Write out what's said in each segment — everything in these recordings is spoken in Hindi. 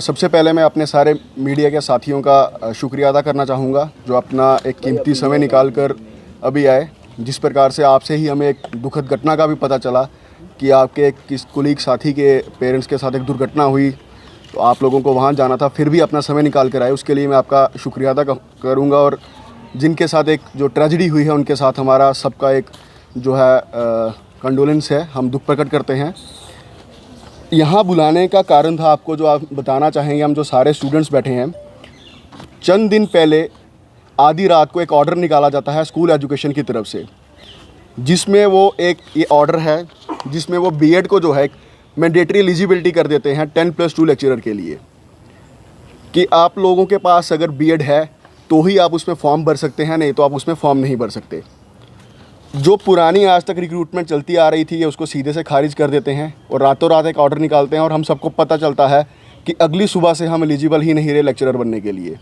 सबसे पहले मैं अपने सारे मीडिया के साथियों का शुक्रिया अदा करना चाहूँगा जो अपना एक कीमती समय निकाल कर अभी आए। जिस प्रकार से आपसे ही हमें एक दुखद घटना का भी पता चला कि आपके एक किस कुलीग साथी के पेरेंट्स के साथ एक दुर्घटना हुई, तो आप लोगों को वहाँ जाना था, फिर भी अपना समय निकाल कर आए, उसके लिए मैं आपका शुक्रिया अदा करूँगा। और जिनके साथ एक जो ट्रेजेडी हुई है उनके साथ हमारा सबका एक जो है कंडोलेंस है, हम दुख प्रकट करते हैं। यहाँ बुलाने का कारण था आपको जो आप बताना चाहेंगे, हम जो सारे स्टूडेंट्स बैठे हैं, चंद दिन पहले आधी रात को एक ऑर्डर निकाला जाता है स्कूल एजुकेशन की तरफ से, जिसमें वो एक ये ऑर्डर है जिसमें वो बीएड को जो है एक मैंडेटरी एलिजिबिलिटी कर देते हैं 10+2 लेक्चरर के लिए, कि आप लोगों के पास अगर बीएड है तो ही आप उसमें फॉर्म भर सकते हैं, नहीं तो आप उसमें फॉर्म नहीं भर सकते। जो पुरानी आज तक रिक्रूटमेंट चलती आ रही थी ये उसको सीधे से खारिज कर देते हैं और रातों रात एक ऑर्डर निकालते हैं और हम सबको पता चलता है कि अगली सुबह से हम एलिजिबल ही नहीं रहे लेक्चरर बनने के लिए।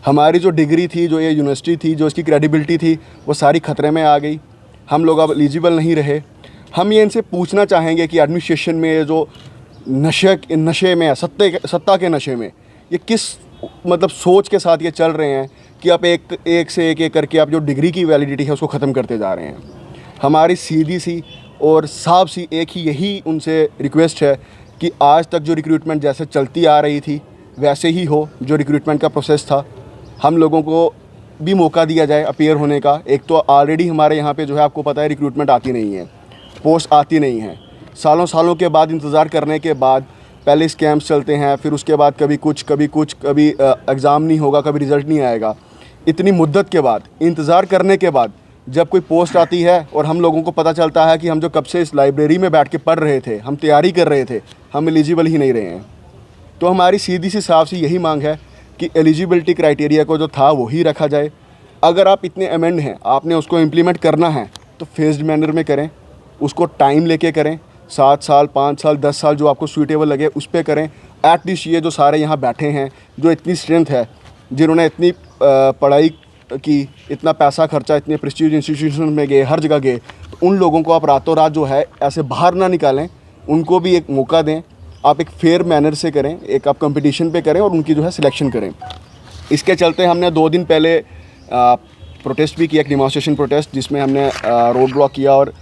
हमारी जो डिग्री थी, जो ये यूनिवर्सिटी थी, जो इसकी क्रेडिबिलिटी थी, वो सारी खतरे में आ गई। हम लोग अब एलिजिबल नहीं रहे। हम ये इनसे पूछना चाहेंगे कि एडमिनिस्ट्रेशन में जो नशे में सत्ता के नशे में ये किस मतलब सोच के साथ ये चल रहे हैं कि आप एक से एक करके आप जो डिग्री की वैलिडिटी है उसको ख़त्म करते जा रहे हैं। हमारी सीधी सी और साफ सी एक ही यही उनसे रिक्वेस्ट है कि आज तक जो रिक्रूटमेंट जैसे चलती आ रही थी वैसे ही हो, जो रिक्रूटमेंट का प्रोसेस था, हम लोगों को भी मौका दिया जाए अपीयर होने का। एक तो ऑलरेडी हमारे यहाँ पे जो है आपको पता है रिक्रूटमेंट आती नहीं है, पोस्ट आती नहीं है, सालों सालों के बाद इंतज़ार करने के बाद पहले स्कैम्स चलते हैं, फिर उसके बाद कभी एग्ज़ाम नहीं होगा, कभी रिज़ल्ट नहीं आएगा। इतनी मुद्दत के बाद, इंतज़ार करने के बाद जब कोई पोस्ट आती है और हम लोगों को पता चलता है कि हम जो कब से इस लाइब्रेरी में बैठ के पढ़ रहे थे, हम तैयारी कर रहे थे, हम एलिजिबल ही नहीं रहे हैं। तो हमारी सीधी सी साफ सी यही मांग है कि एलिजिबिलिटी क्राइटेरिया को जो था वही रखा जाए। अगर आप इतने अमेंड हैं, आपने उसको इम्प्लीमेंट करना है तो फेज्ड मैनर में करें, उसको टाइम लेके करें, 7 साल 5 साल 10 साल जो आपको सूटेबल लगे उस पर करें। एटलीस्ट ये जो सारे यहाँ बैठे हैं, जो इतनी स्ट्रेंथ है, जिन्होंने इतनी पढ़ाई की, इतना पैसा खर्चा, इतने प्रेस्टीज इंस्टीट्यूशन में गए, हर जगह गए, तो उन लोगों को आप रातों रात जो है ऐसे बाहर ना निकालें, उनको भी एक मौका दें। आप एक फेयर मैनर से करें, एक आप कंपटीशन पे करें और उनकी जो है सिलेक्शन करें। इसके चलते हमने 2 दिन पहले प्रोटेस्ट भी किया, एक डिमॉन्स्ट्रेशन प्रोटेस्ट, जिसमें हमने रोड ब्लॉक किया और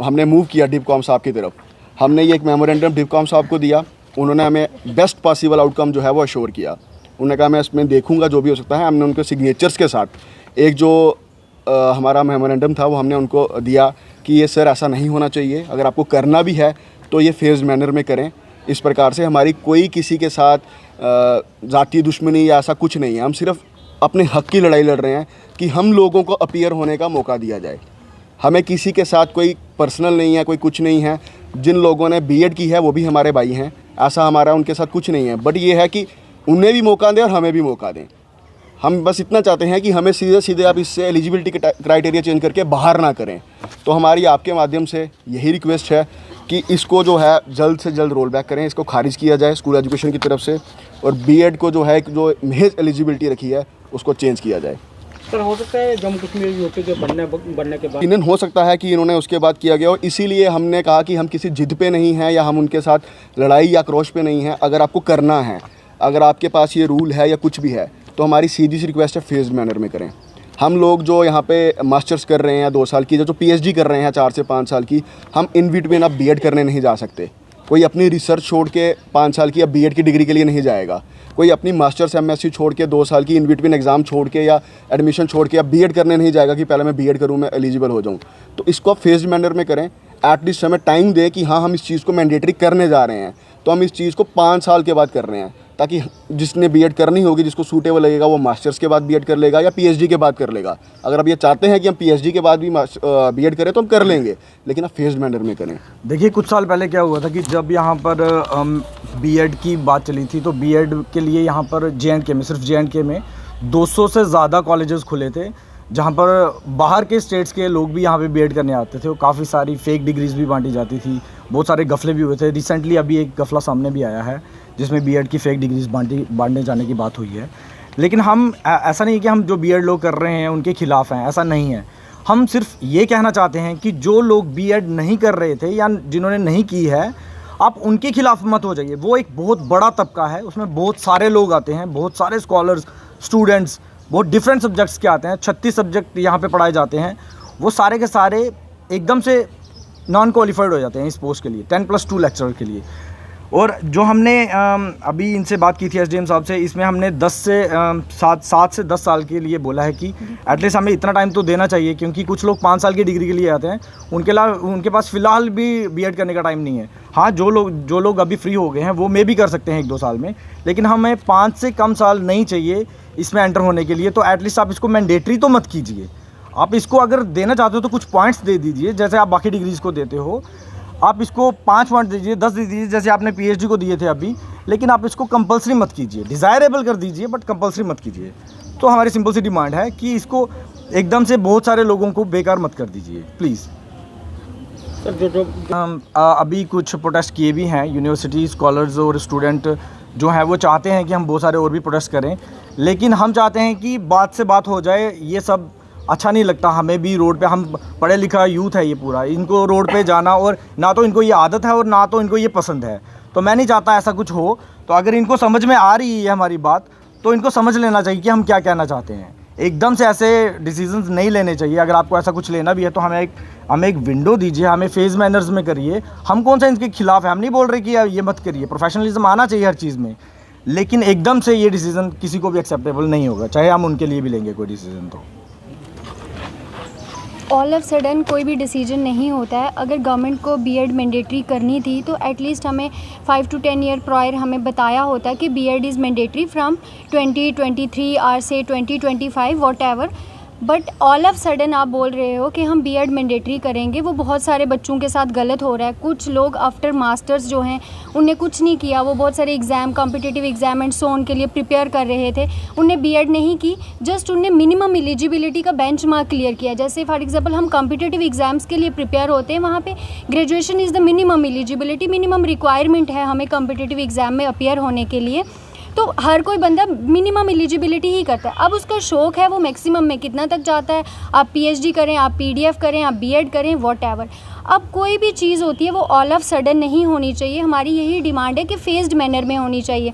हमने मूव किया डिपकॉम साहब की तरफ। हमने ये एक मेमोरेंडम डिपकॉम साहब को दिया, उन्होंने हमें बेस्ट पॉसिबल आउटकम जो है वो अश्योर किया। उन्होंने कहा मैं इसमें देखूंगा जो भी हो सकता है। हमने उनके सिग्नेचर्स के साथ एक जो हमारा मेमोरेंडम था वो हमने उनको दिया कि ये सर ऐसा नहीं होना चाहिए, अगर आपको करना भी है तो ये फेज़ मैनर में करें। इस प्रकार से हमारी कोई किसी के साथ ज़ाती दुश्मनी या ऐसा कुछ नहीं है, हम सिर्फ अपने हक़ की लड़ाई लड़ रहे हैं कि हम लोगों को अपीयर होने का मौका दिया जाए। हमें किसी के साथ कोई पर्सनल नहीं है, कोई कुछ नहीं है। जिन लोगों ने बीएड की है वो भी हमारे भाई हैं, ऐसा हमारा उनके साथ कुछ नहीं है। बट ये है कि उन्हें भी मौका दें और हमें भी मौका दें। हम बस इतना चाहते हैं कि हमें सीधे सीधे आप इससे एलिजिबिलिटी क्राइटेरिया चेंज करके बाहर ना करें। तो हमारी आपके माध्यम से यही रिक्वेस्ट है कि इसको जो है जल्द से जल्द रोल बैक करें, इसको खारिज किया जाए स्कूल एजुकेशन की तरफ से, और बीएड को जो है जो महज एलिजिबिलिटी रखी है उसको चेंज किया जाए। सर हो सकता है जम्मू कश्मीर यूपी के बनने के बाद यकीनन हो सकता है कि इन्होंने उसके बाद किया गया, और इसीलिए हमने कहा कि हम किसी जिद पे नहीं हैं या हम उनके साथ लड़ाई या क्रोश पे नहीं हैं। अगर आपको करना है, अगर आपके पास ये रूल है या कुछ भी है, तो हमारी सीधी सी रिक्वेस्ट है फेज़ मैनर में करें। हम लोग जो यहाँ पे मास्टर्स कर रहे हैं 2 साल की, जो पीएचडी कर रहे हैं 4 से 5 साल की, हम इन बिटवीन अब बीएड करने नहीं जा सकते। कोई अपनी रिसर्च छोड़ के 5 साल की अब बीएड की डिग्री के लिए नहीं जाएगा। कोई अपनी मास्टर्स एमएससी छोड़ के 2 साल की इन बिटवीन एग्ज़ाम छोड़ के या एडमिशन छोड़ के अब बीएड करने नहीं जाएगा कि पहले मैं बीएड करूँ, मैं एलिजिबल हो जाऊँ। तो इसको फेज़ड मैनर में करें। एटलीस्ट हमें टाइम दें कि हाँ हम इस चीज़ को मैंडेटरी करने जा रहे हैं, तो हम इस चीज़ को 5 साल के बाद कर रहे हैं, ताकि जिसने बीएड करनी होगी, जिसको सूटेबल लगेगा, वो मास्टर्स के बाद बीएड कर लेगा या पीएचडी के बाद कर लेगा। अगर आप ये चाहते हैं कि हम पीएचडी के बाद भी बीएड करें तो हम कर लेंगे, लेकिन आप फेज़ड मैनर में करें। देखिए कुछ साल पहले क्या हुआ था कि जब यहाँ पर बीएड की बात चली थी, तो बीएड के लिए यहाँ पर जे.एंड.के में, सिर्फ जे.एंड.के में 200 से ज़्यादा कॉलेजेस खुले थे, जहाँ पर बाहर के स्टेट्स के लोग भी यहाँ पे बीएड करने आते थे। और काफ़ी सारी फेक डिग्रीज भी बांटी जाती थी, बहुत सारे गफले भी हुए थे। रिसेंटली अभी एक गफला सामने भी आया है जिसमें बीएड की फेक डिग्रीज बांटने जाने की बात हुई है। लेकिन हम ऐसा नहीं है कि हम जो बीएड लोग कर रहे हैं उनके खिलाफ़ हैं, ऐसा नहीं है। हम सिर्फ ये कहना चाहते हैं कि जो लोग बीएड नहीं कर रहे थे या जिन्होंने नहीं की है, आप उनके खिलाफ मत हो जाइए। वो एक बहुत बड़ा तबका है, उसमें बहुत सारे लोग आते हैं, बहुत सारे स्कॉलर्स, स्टूडेंट्स, बहुत डिफरेंट सब्जेक्ट्स के आते हैं। 36 सब्जेक्ट यहाँ पे पढ़ाए जाते हैं। वो सारे के सारे एकदम से नॉन क्वालिफाइड हो जाते हैं इस पोस्ट के लिए, 10+2 लेक्चरर के लिए। और जो हमने अभी इनसे बात की थी एसडीएम साहब से, इसमें हमने 7 से 10 साल के लिए बोला है कि एटलीस्ट हमें इतना टाइम तो देना चाहिए, क्योंकि कुछ लोग 5 साल की डिग्री के लिए आते हैं, उनके पास फ़िलहाल भी बीएड करने का टाइम नहीं है। हाँ, जो लोग अभी फ्री हो गए हैं वो मे भी कर सकते हैं 1-2 साल में, लेकिन हमें 5 से कम साल नहीं चाहिए इसमें एंटर होने के लिए। तो एटलीस्ट आप इसको मैंडेटरी तो मत कीजिए। आप इसको अगर देना चाहते हो तो कुछ पॉइंट्स दे दीजिए, जैसे आप बाकी डिग्रीज़ को देते हो। आप इसको 5 पॉइंट दीजिए, 10 दे दीजिए, जैसे आपने पीएचडी को दिए थे अभी, लेकिन आप इसको कंपलसरी मत कीजिए। डिज़ायरेबल कर दीजिए बट कंपलसरी मत कीजिए। तो हमारी सिंपल सी डिमांड है कि इसको एकदम से बहुत सारे लोगों को बेकार मत कर दीजिए प्लीज़। सर अभी कुछ प्रोटेस्ट किए भी हैं, यूनिवर्सिटी स्कॉलर्स और स्टूडेंट जो हैं वो चाहते हैं कि हम बहुत सारे और भी प्रोटेस्ट करें, लेकिन हम चाहते हैं कि बात से बात हो जाए। ये सब अच्छा नहीं लगता हमें भी। रोड पे हम पढ़े लिखा यूथ है ये पूरा, इनको रोड पे जाना और ना तो इनको ये आदत है और ना तो इनको ये पसंद है। तो मैं नहीं चाहता ऐसा कुछ हो। तो अगर इनको समझ में आ रही है हमारी बात, तो इनको समझ लेना चाहिए कि हम क्या कहना चाहते हैं। एकदम से ऐसे डिसीजंस नहीं लेने चाहिए। अगर आपको ऐसा कुछ लेना भी है तो हमें एक विंडो दीजिए, हमें फेज मैनर्स में करिए। हम कौन सा इनके खिलाफ है, हम नहीं बोल रहे कि ये मत करिए। प्रोफेशनलिज्म आना चाहिए हर चीज़ में, लेकिन एकदम से ये डिसीज़न किसी को भी एक्सेप्टेबल नहीं होगा, चाहे हम उनके लिए भी लेंगे कोई डिसीज़न। तो ऑल ऑफ सडन कोई भी डिसीजन नहीं होता है। अगर गवर्नमेंट को बीएड मैंडेटरी करनी थी तो एटलीस्ट हमें 5 to 10 ईयर प्रायर हमें बताया होता कि बीएड इज़ मैंडेटरी फ्रॉम 2023 और से 2025 whatever. But all of sudden आप बोल रहे हो कि हम बीएड मैंडेटरी करेंगे। वो बहुत सारे बच्चों के साथ गलत हो रहा है। कुछ लोग आफ्टर मास्टर्स जो हैं उनने कुछ नहीं किया, वो बहुत सारे exam, competitive exam and so उनके लिए प्रिपेयर कर रहे थे, उनने बीएड नहीं की, जस्ट उनने मिनिमम एलिजिबिलिटी का बेंचमार्क क्लियर किया। जैसे फॉर एग्जांपल हम कॉम्पिटिटिव एग्ज़ाम्स के लिए प्रिपेयर होते हैं, वहाँ पे graduation is the minimum eligibility, minimum requirement है हमें कॉम्पिटिटिव एग्ज़ाम में अपीयर होने के लिए। तो हर कोई बंदा मिनिमम एलिजिबिलिटी ही करता है। अब उसका शौक़ है वो मैक्सिमम में कितना तक जाता है। आप पीएचडी करें, आप पीडीएफ करें, आप बीएड करें, व्हाटएवर। अब कोई भी चीज़ होती है वो ऑल ऑफ सडन नहीं होनी चाहिए। हमारी यही डिमांड है कि फेज्ड मैनर में होनी चाहिए।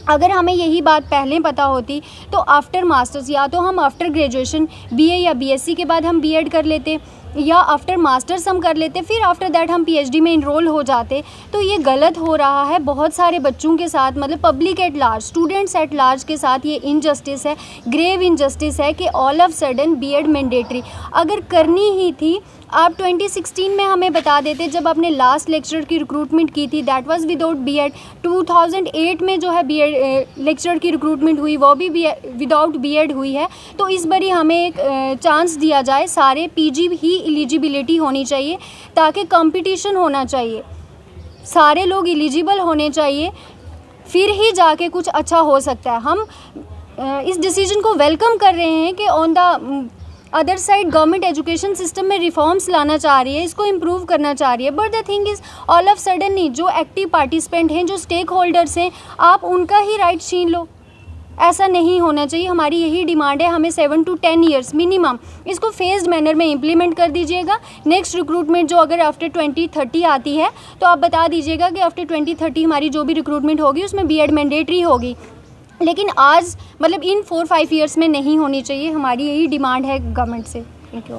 अगर हमें यही बात पहले पता होती तो आफ्टर मास्टर्स या तो हम आफ्टर ग्रेजुएशन बीए या बीएससी के बाद हम बीएड कर लेते, या आफ्टर मास्टर्स हम कर लेते, फिर आफ्टर दैट हम पीएचडी में इनरोल हो जाते। तो ये गलत हो रहा है बहुत सारे बच्चों के साथ, मतलब public at large, students at large के साथ ये इनजस्टिस है, ग्रेव इनजस्टिस है कि all of sudden BEd mandatory. अगर करनी ही थी आप 2016 में हमें बता देते, जब आपने लास्ट लेक्चरर की रिक्रूटमेंट की थी, दैट वाज विदाउट बीएड। 2008 में जो है बीएड लेक्चरर की रिक्रूटमेंट हुई, वो भी विदाउट बीएड हुई है। तो इस बारी हमें एक चांस दिया जाए, सारे पीजी ही एलिजिबिलिटी होनी चाहिए, ताकि कंपटीशन होना चाहिए, सारे लोग एलिजिबल होने चाहिए, फिर ही जाके कुछ अच्छा हो सकता है। हम इस डिसीजन को वेलकम कर रहे हैं कि on the other side government education system में रिफॉर्म्स लाना चाह रही है, इसको इम्प्रूव करना चाह रही है। But the thing is all of sudden नहीं, जो एक्टिव पार्टिसिपेंट हैं, जो स्टेक होल्डर्स हैं, आप उनका ही राइट छीन लो। ऐसा नहीं होना चाहिए। हमारी यही डिमांड है, हमें 7 to 10 ईयर्स मिनिमम इसको फेज्ड मैनर में इम्प्लीमेंट कर दीजिएगा। नेक्स्ट रिक्रूटमेंट जो अगर आफ्टर 2030 आती है तो आप बता दीजिएगा कि आफ्टर 2030 हमारी जो भी रिक्रूटमेंट होगी उसमें बीएड मैंडेटरी होगी, लेकिन आज मतलब इन 4-5 ईयर्स में नहीं होनी चाहिए। हमारी यही डिमांड है गवर्नमेंट से। Thank you.